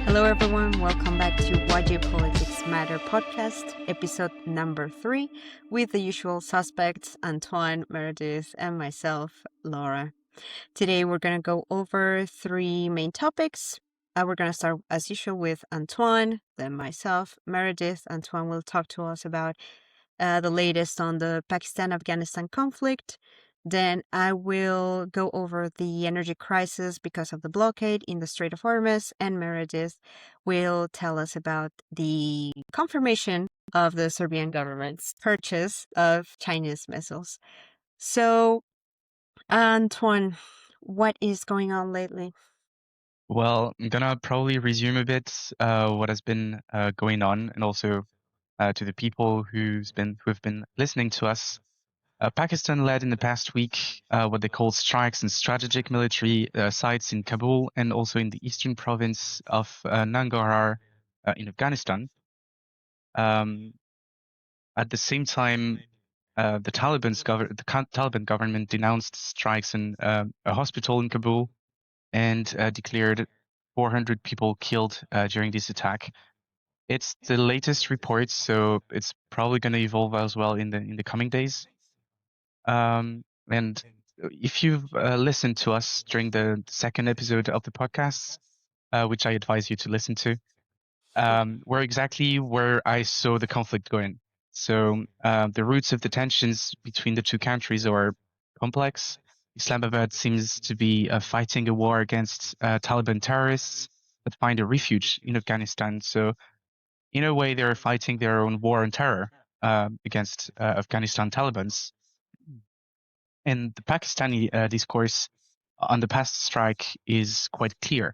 Hello, everyone. Welcome back to Why Geopolitics Matter podcast, episode number 3, with the usual suspects, Antoine, Meredith, and myself, Laura. Today, we're going to go over 3 main topics. We're going to start, as usual, with Antoine, then myself, Meredith. Antoine will talk to us about the latest on the Pakistan-Afghanistan conflict. Then I will go over the energy crisis because of the blockade in the Strait of Hormuz, and Meredith will tell us about the confirmation of the Serbian government's purchase of Chinese missiles. So, Antoine, what is going on lately? Well, I'm gonna probably resume a bit what has been going on, and also to the people who've been listening to us. Pakistan led in the past week what they call strikes and strategic military sites in Kabul and also in the eastern province of Nangarhar in Afghanistan. At the same time, the Taliban government denounced strikes in a hospital in Kabul and declared 400 people killed during this attack. It's the latest report, so it's probably going to evolve as well in the coming days. And if you've listened to us during the second episode of the podcast, which I advise you to listen to, we're exactly where I saw the conflict going. So the roots of the tensions between the two countries are complex. Islamabad seems to be fighting a war against Taliban terrorists that find a refuge in Afghanistan. So in a way, they're fighting their own war on terror against Afghanistan Talibans. And the Pakistani discourse on the past strike is quite clear.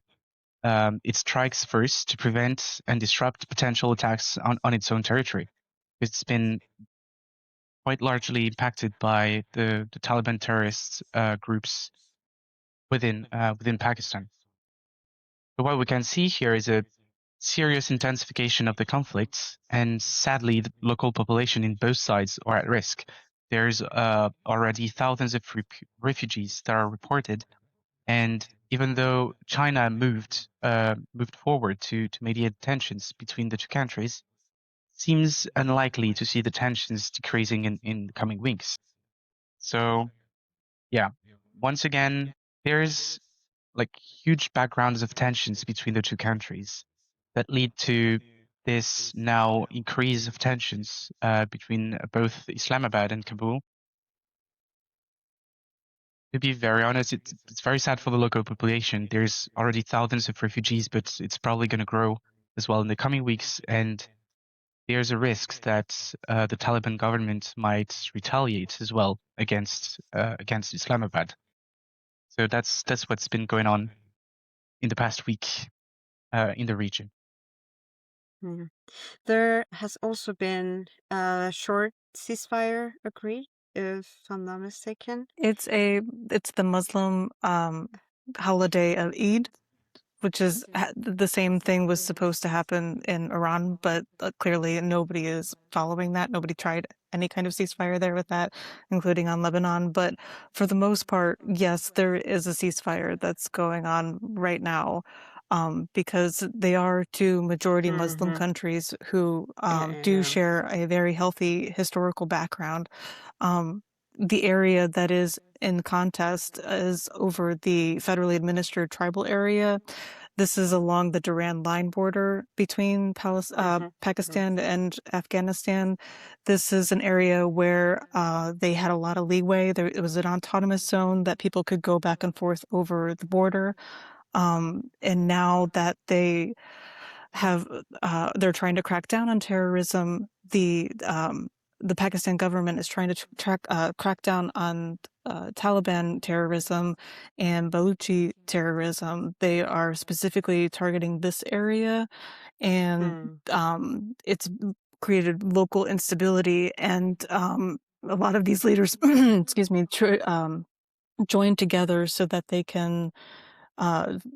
It strikes first to prevent and disrupt potential attacks on its own territory. It's been quite largely impacted by the Taliban terrorist groups within Pakistan. But what we can see here is a serious intensification of the conflict, and sadly, the local population in both sides are at risk. There's already thousands of refugees that are reported, and even though China moved forward to mediate tensions between the two countries, seems unlikely to see the tensions decreasing in the coming weeks. So, yeah, once again, there's like huge backgrounds of tensions between the two countries that lead to this now increase of tensions between both Islamabad and Kabul. To be very honest, it's very sad for the local population. There's already thousands of refugees, but it's probably going to grow as well in the coming weeks. And there's a risk that the Taliban government might retaliate as well against Islamabad. So that's what's been going on in the past week in the region. Mhm. There has also been a short ceasefire agreed, if I'm not mistaken. It's the Muslim holiday of Eid, which is the same thing was supposed to happen in Iran, but clearly nobody is following that. Nobody tried any kind of ceasefire there with that, including on Lebanon. But for the most part, yes, there is a ceasefire that's going on right now. Because they are two majority Muslim countries who do share a very healthy historical background. The area that is in contest is over the federally administered tribal area. This is along the Durand line border between Pakistan and Afghanistan. This is an area where they had a lot of leeway. It was an autonomous zone that people could go back and forth over the border. And now that they have, they're trying to crack down on terrorism, the Pakistan government is trying to crack down on Taliban terrorism and Baluchi terrorism. They are specifically targeting this area, and it's created local instability. And a lot of these leaders, excuse me, join together so that they can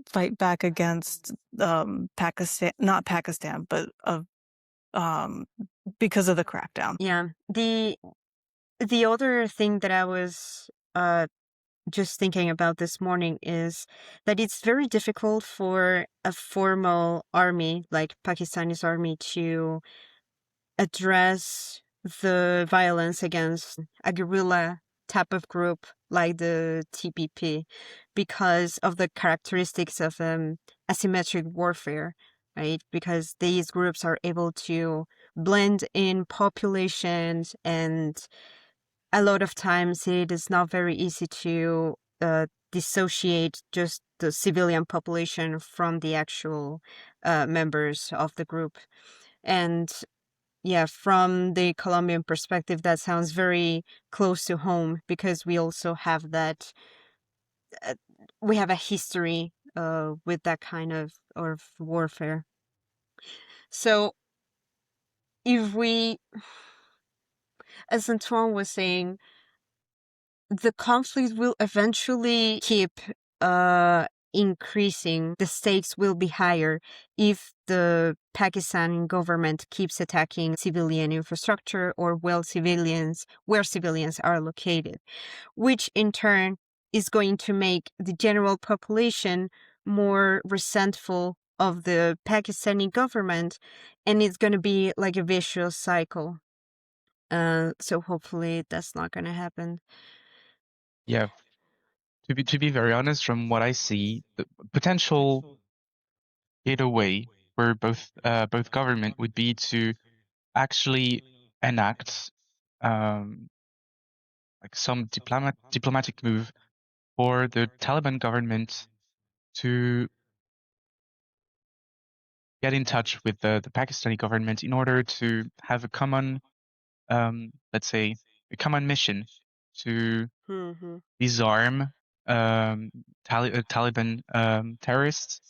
fight back against Pakistan, not Pakistan, but because of the crackdown. Yeah. The other thing that I was just thinking about this morning is that it's very difficult for a formal army like Pakistani's army to address the violence against a guerrilla type of group like the TPP because of the characteristics of asymmetric warfare, right? Because these groups are able to blend in populations, and a lot of times it is not very easy to dissociate just the civilian population from the actual members of the group. And yeah, from the Colombian perspective, that sounds very close to home because we also have that, we have a history with that kind of warfare. So if we, as Antoine was saying, the conflict will eventually keep increasing. The stakes will be higher if the Pakistani government keeps attacking civilian infrastructure or where civilians are located, which in turn is going to make the general population more resentful of the Pakistani government, and it's going to be like a vicious cycle. So hopefully that's not going to happen. Yeah. To be very honest, from what I see, the potential getaway for both government would be to actually enact like some diplomatic move for the Taliban government to get in touch with the Pakistani government in order to have a common, let's say, a common mission to Mm-hmm. disarm Taliban terrorists,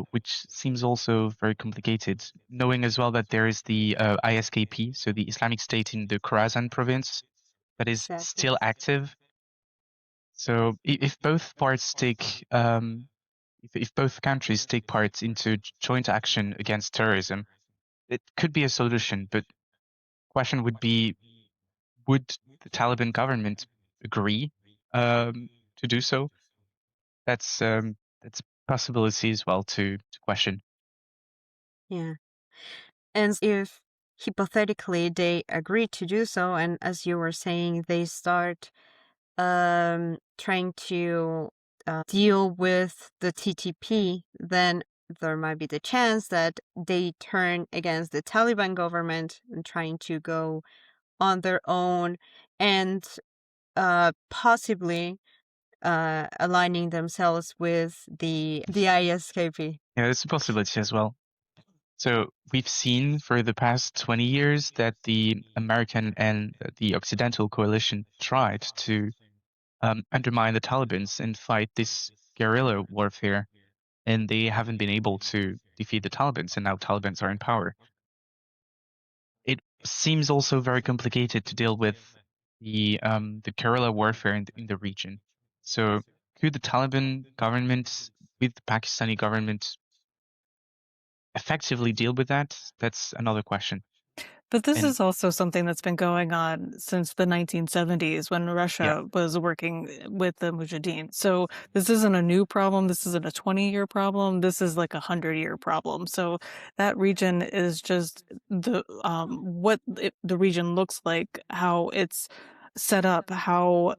which seems also very complicated, knowing as well that there is the ISKP, so the Islamic State in the Khorasan province, that is Exactly. still active. So if both parts take, if both countries take part into joint action against terrorism, it could be a solution. But question would be, would the Taliban government agree to do so? That's a possibility as well to question. Yeah. And if hypothetically they agree to do so, and as you were saying, they start trying to deal with the TTP, then there might be the chance that they turn against the Taliban government and trying to go on their own, and possibly aligning themselves with the ISKP. Yeah, it's a possibility as well. So we've seen for the past 20 years that the American and the Occidental coalition tried to undermine the Taliban and fight this guerrilla warfare, and they haven't been able to defeat the Taliban, and now Taliban are in power. It seems also very complicated to deal with the guerrilla warfare in the region. So could the Taliban government with the Pakistani government effectively deal with that? That's another question. But this And is also something that's been going on since the 1970s when yeah, Russia was working with the Mujahideen. So this isn't a new problem. This isn't a 20-year problem. This is like a 100-year problem. So that region is just the the region looks like, how it's set up, how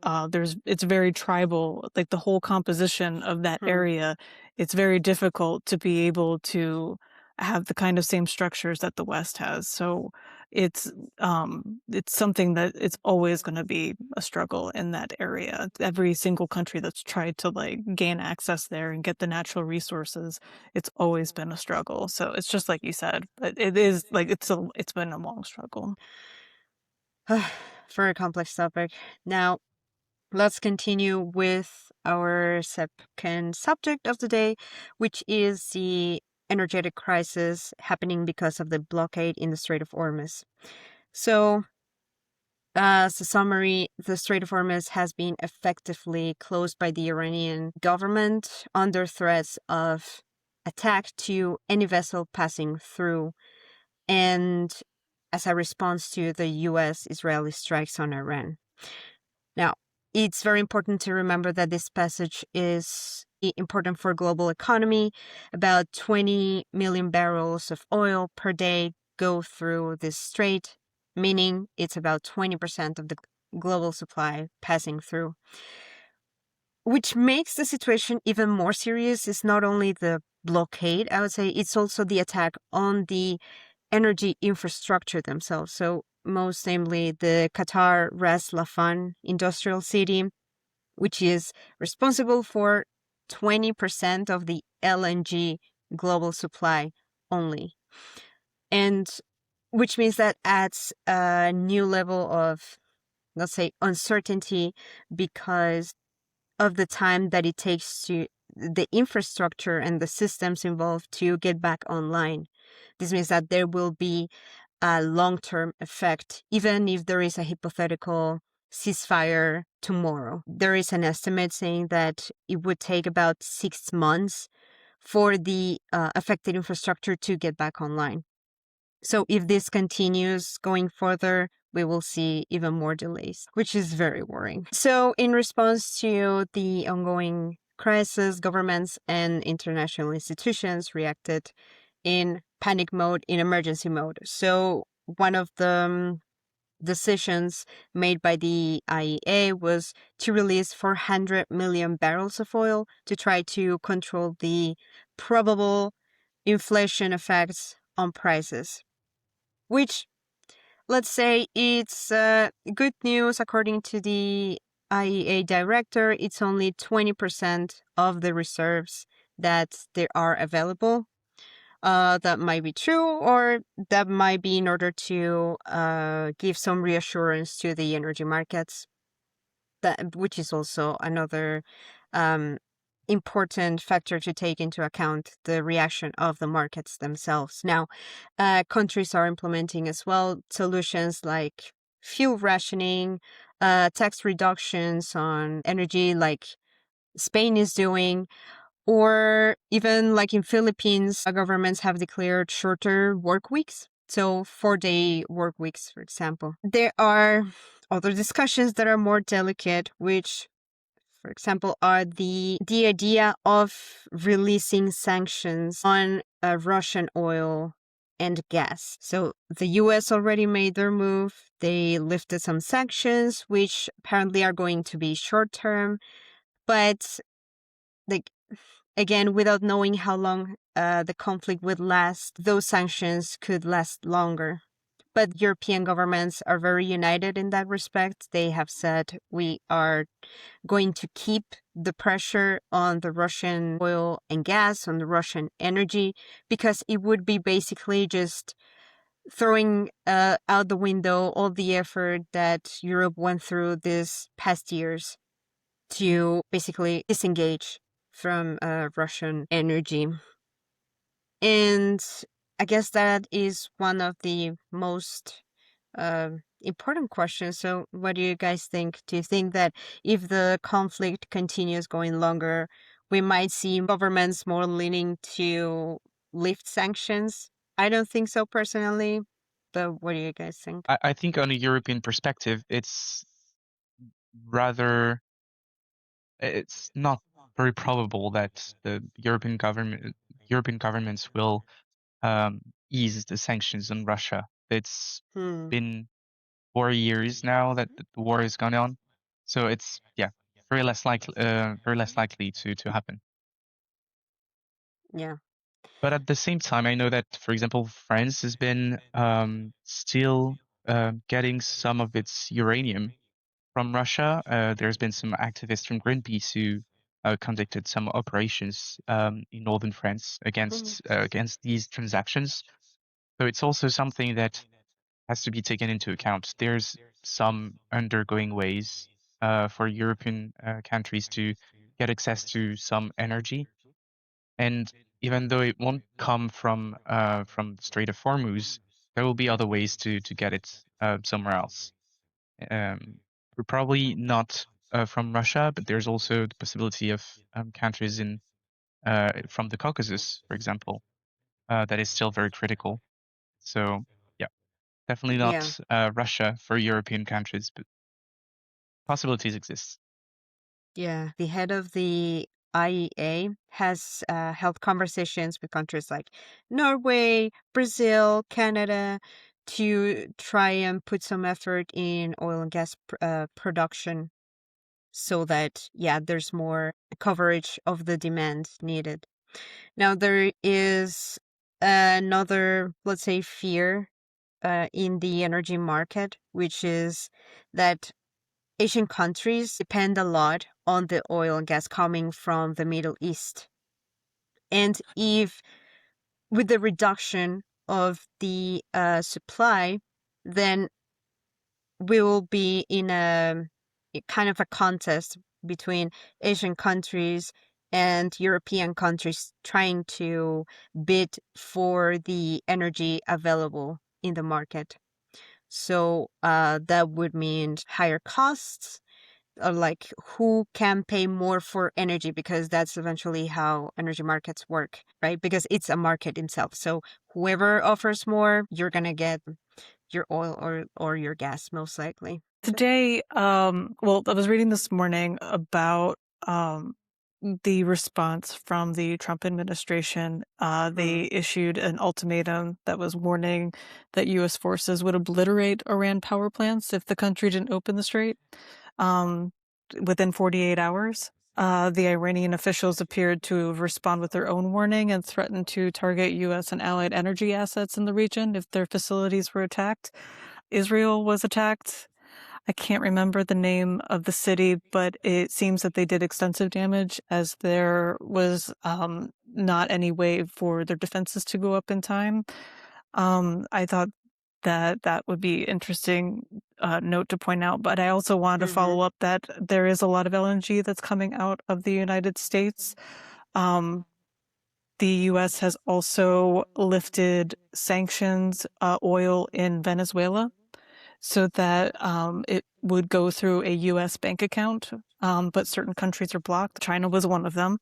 it's very tribal, like the whole composition of that area. It's very difficult to be able to have the kind of same structures that the West has. So it's something that it's always going to be a struggle in that area. Every single country that's tried to like gain access there and get the natural resources, it's always been a struggle. So it's just like you said, but it is like it's been a long struggle. Very complex topic. Now, let's continue with our second subject of the day, which is the energetic crisis happening because of the blockade in the Strait of Hormuz. So, as a summary, the Strait of Hormuz has been effectively closed by the Iranian government under threats of attack to any vessel passing through, and as a response to the US Israeli strikes on Iran. Now, it's very important to remember that this passage is important for global economy. About 20 million barrels of oil per day go through this strait, meaning it's about 20% of the global supply passing through. Which makes the situation even more serious is not only the blockade, I would say, it's also the attack on the energy infrastructure themselves. So most namely the Qatar Ras Laffan industrial city, which is responsible for 20% of the LNG global supply only. And which means that adds a new level of, let's say, uncertainty because of the time that it takes to the infrastructure and the systems involved to get back online. This means that there will be a long-term effect, even if there is a hypothetical ceasefire tomorrow. There is an estimate saying that it would take about 6 months for the affected infrastructure to get back online. So if this continues going further, we will see even more delays, which is very worrying. So in response to the ongoing crisis, governments and international institutions reacted in panic mode, in emergency mode. So one of the decisions made by the IEA was to release 400 million barrels of oil to try to control the probable inflation effects on prices, which, let's say, it's good news according to the IEA director. It's only 20% of the reserves that there are available. That might be true, or that might be in order to give some reassurance to the energy markets, which is also another important factor to take into account, the reaction of the markets themselves. Now, countries are implementing as well solutions like fuel rationing, tax reductions on energy, like Spain is doing, or even like in Philippines, governments have declared shorter work weeks. So 4-day work weeks, for example. There are other discussions that are more delicate, which, for example, are the idea of releasing sanctions on Russian oil and gas. So the US already made their move. They lifted some sanctions, which apparently are going to be short term. But like, again, without knowing how long the conflict would last, those sanctions could last longer. But European governments are very united in that respect. They have said, we are going to keep the pressure on the Russian oil and gas, on the Russian energy, because it would be basically just throwing out the window all the effort that Europe went through these past years to basically disengage from Russian energy. And I guess that is one of the most important questions. So what do you guys think? Do you think that if the conflict continues going longer, we might see governments more leaning to lift sanctions? I don't think so personally, but what do you guys think? I think on a European perspective, it's rather, it's not very probable that the European governments will ease the sanctions on Russia. It's Hmm. been 4 years now that the war has gone on, so it's very less likely to happen. Yeah. But at the same time, I know that, for example, France has been still getting some of its uranium from Russia. There's been some activists from Greenpeace who conducted some operations in northern France against these transactions. So it's also something that has to be taken into account. There's some undergoing ways for European countries to get access to some energy, and even though it won't come from the Strait of Hormuz, there will be other ways to get it somewhere else. Um, Probably not from Russia, but there's also the possibility of countries in from the Caucasus, for example, that is still very critical. So yeah, definitely Yeah. not Russia for European countries, but possibilities exist. Yeah, the head of the IEA has held conversations with countries like Norway, Brazil, Canada to try and put some effort in oil and gas production so that, yeah, there's more coverage of the demand needed. Now, there is another, let's say, fear in the energy market, which is that Asian countries depend a lot on the oil and gas coming from the Middle East. And if with the reduction of the supply, then we will be in a kind of a contest between Asian countries and European countries trying to bid for the energy available in the market. So that would mean higher costs, or like who can pay more for energy, because that's eventually how energy markets work, right? Because it's a market itself. So whoever offers more, you're gonna get your oil or your gas most likely. Today, well, I was reading this morning about the response from the Trump administration. They issued an ultimatum that was warning that U.S. forces would obliterate Iran power plants if the country didn't open the strait within 48 hours. The Iranian officials appeared to respond with their own warning and threatened to target U.S. and allied energy assets in the region if their facilities were attacked. Israel was attacked. I can't remember the name of the city, but it seems that they did extensive damage as there was not any way for their defenses to go up in time. I thought that would be interesting note to point out, but I also wanted to follow up that there is a lot of LNG that's coming out of the United States. The U.S. has also lifted sanctions oil in Venezuela, so that it would go through a U.S. bank account, but certain countries are blocked. China was one of them.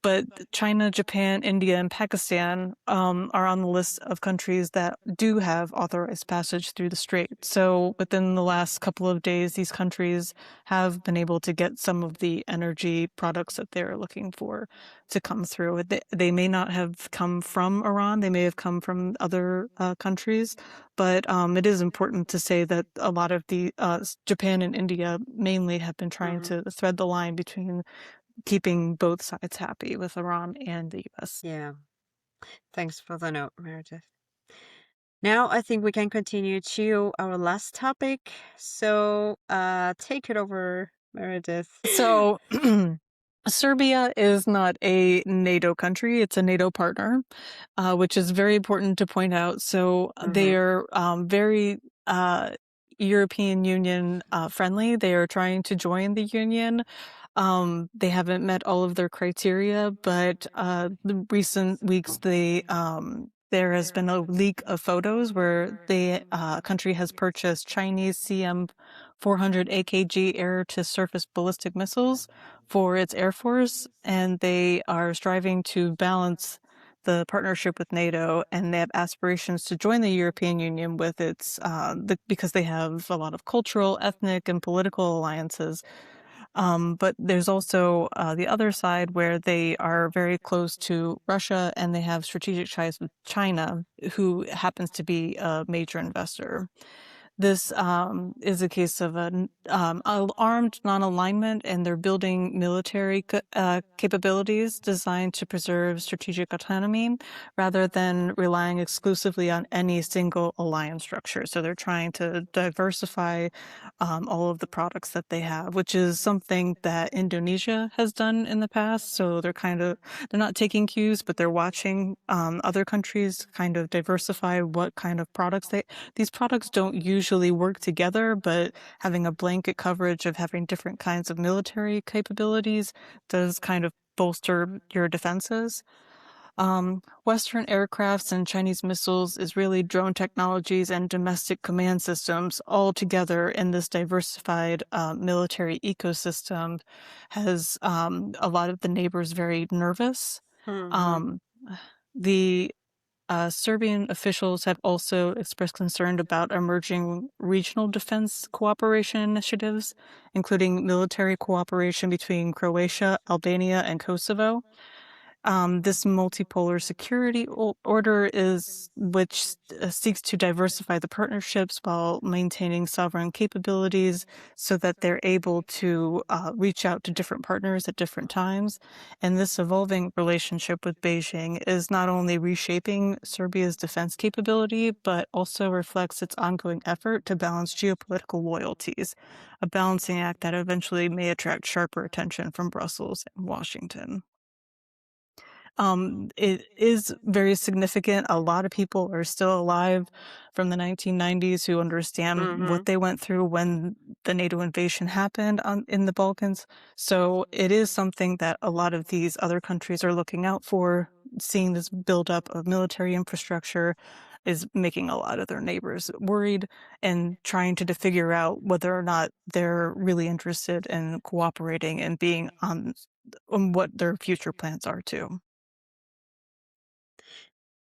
But China, Japan, India, and Pakistan are on the list of countries that do have authorized passage through the strait. So within the last couple of days, these countries have been able to get some of the energy products that they're looking for to come through. They may not have come from Iran. They may have come from other countries. But it is important to say that a lot of the Japan and India mainly have been trying to thread the line between keeping both sides happy with Iran and the US. Yeah. Thanks for the note, Meredith. Now I think we can continue to our last topic. So take it over, Meredith. So Serbia is not a NATO country. It's a NATO partner, which is very important to point out. So they're very European Union friendly. They are trying to join the Union. They haven't met all of their criteria, but the recent weeks there has been a leak of photos where the country has purchased Chinese CM-400 AKG air-to-surface ballistic missiles for its Air Force, and they are striving to balance the partnership with NATO, and they have aspirations to join the European Union with its because they have a lot of cultural, ethnic, and political alliances. But there's also the other side where they are very close to Russia and they have strategic ties with China, who happens to be a major investor. This is a case of an armed non-alignment, and they're building military capabilities designed to preserve strategic autonomy rather than relying exclusively on any single alliance structure. So they're trying to diversify all of the products that they have, which is something that Indonesia has done in the past. So they're not taking cues, but they're watching other countries kind of diversify what kind of products these products don't usually work together, but having a blanket coverage of having different kinds of military capabilities does kind of bolster your defenses. Western aircrafts and Chinese missiles, Israeli drone technologies, and domestic command systems all together in this diversified military ecosystem has a lot of the neighbors very nervous. The Serbian officials have also expressed concern about emerging regional defense cooperation initiatives, including military cooperation between Croatia, Albania, and Kosovo. This multipolar security order is which seeks to diversify the partnerships while maintaining sovereign capabilities so that they're able to reach out to different partners at different times. And this evolving relationship with Beijing is not only reshaping Serbia's defense capability, but also reflects its ongoing effort to balance geopolitical loyalties, a balancing act that eventually may attract sharper attention from Brussels and Washington. It is very significant. A lot of people are still alive from the 1990s who understand Mm-hmm. what they went through when the NATO invasion happened in the Balkans. So it is something that a lot of these other countries are looking out for. Seeing this buildup of military infrastructure is making a lot of their neighbors worried and trying to figure out whether or not they're really interested in cooperating and being on what their future plans are too.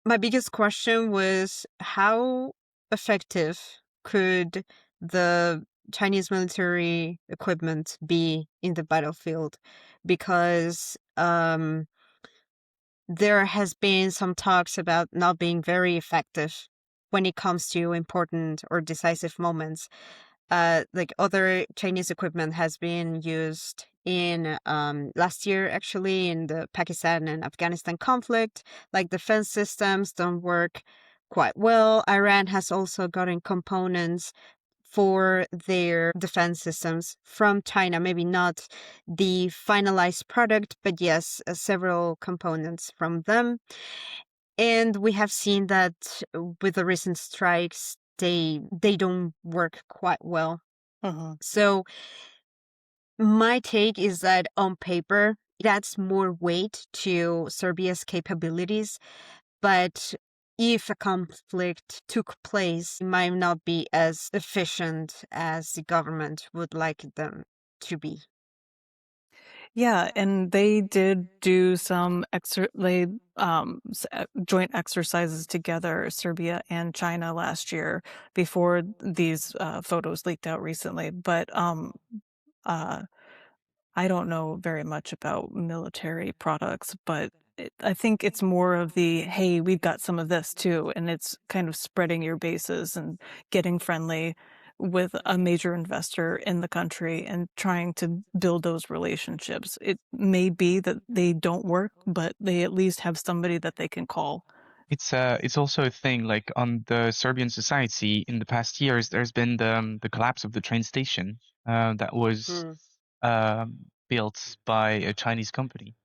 My biggest question was how effective could the Chinese military equipment be in the battlefield? Because there has been some talks about not being very effective when it comes to important or decisive moments. Like other Chinese equipment has been used in last year, actually, in the Pakistan and Afghanistan conflict. Like defense systems don't work quite well. Iran has also gotten components for their defense systems from China. Maybe not the finalized product, but yes, several components from them. And we have seen that with the recent strikes, they don't work quite well. Uh-huh. So my take is that on paper, it adds more weight to Serbia's capabilities, but if a conflict took place, it might not be as efficient as the government would like them to be. Yeah, and they did do some joint exercises together, Serbia and China last year before these photos leaked out recently. But uh, I don't know very much about military products, but I think it's more of the, hey, we've got some of this too. And it's kind of spreading your bases and getting friendly with a major investor in the country and trying to build those relationships. It may be that they don't work, but they at least have somebody that they can call. It's also a thing like on the Serbian society in the past years. There's been the collapse of the train station that was Hmm. built by a Chinese company.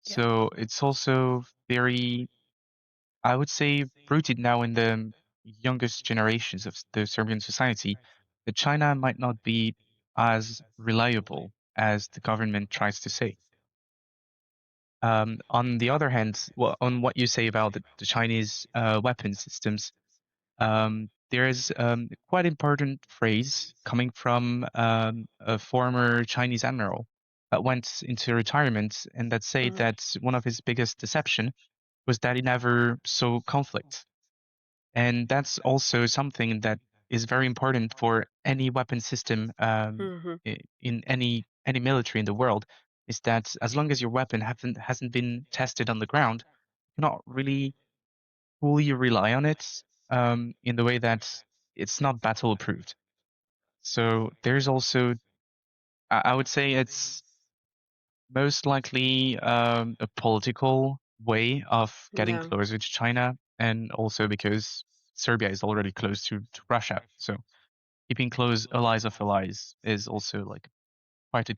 Yeah. So it's also very, I would say, rooted now in the youngest generations of the Serbian society, that China might not be as reliable as the government tries to say. On the other hand, well, on what you say about the Chinese weapon systems, there is quite important phrase coming from a former Chinese admiral that went into retirement, and that said Hmm. that one of his biggest deception was that he never saw conflict. And that's also something that is very important for any weapon system Hmm. in any military in the world, is that as long as your weapon hasn't been tested on the ground, you cannot really fully rely on it in the way that it's not battle approved. So there's also, I would say it's most likely a political way of getting Yeah. closer to China, and also because Serbia is already close to Russia. So keeping close allies of allies is also like quite a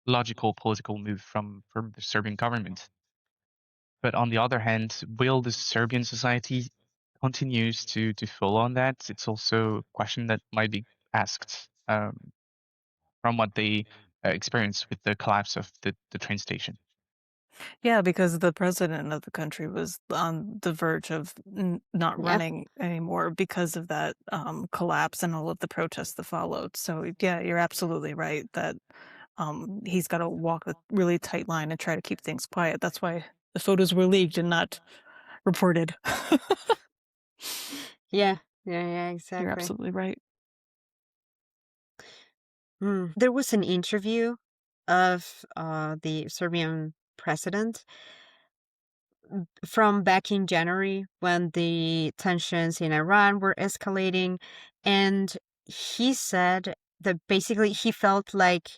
logical political move from the Serbian government. But on the other hand, will the Serbian society continues to follow on that? It's also a question that might be asked from what they experienced with the collapse of the train station. Yeah, because the president of the country was on the verge of not Yeah. running anymore because of that collapse and all of the protests that followed. So, yeah, you're absolutely right that he's got to walk a really tight line and try to keep things quiet. That's why the photos were leaked and not reported. Yeah, exactly. You're absolutely right. There was an interview of the Serbian president from back in January when the tensions in Iran were escalating, and he said that basically he felt like,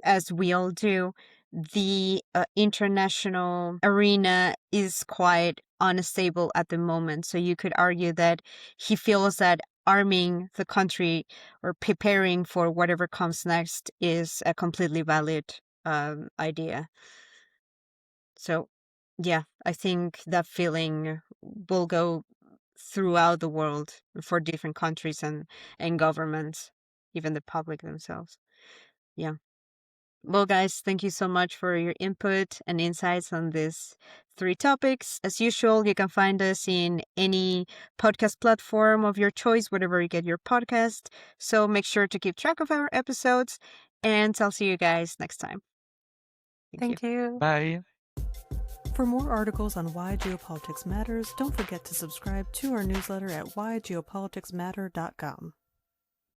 as we all do, the international arena is quite unstable at the moment. So you could argue that he feels that arming the country or preparing for whatever comes next is a completely valid idea. So, yeah, I think that feeling will go throughout the world for different countries and governments, even the public themselves. Yeah. Well, guys, thank you so much for your input and insights on these 3 topics. As usual, you can find us in any podcast platform of your choice, wherever you get your podcast. So make sure to keep track of our episodes, and I'll see you guys next time. Thank you. Bye. For more articles on why geopolitics matters, don't forget to subscribe to our newsletter at whygeopoliticsmatter.com.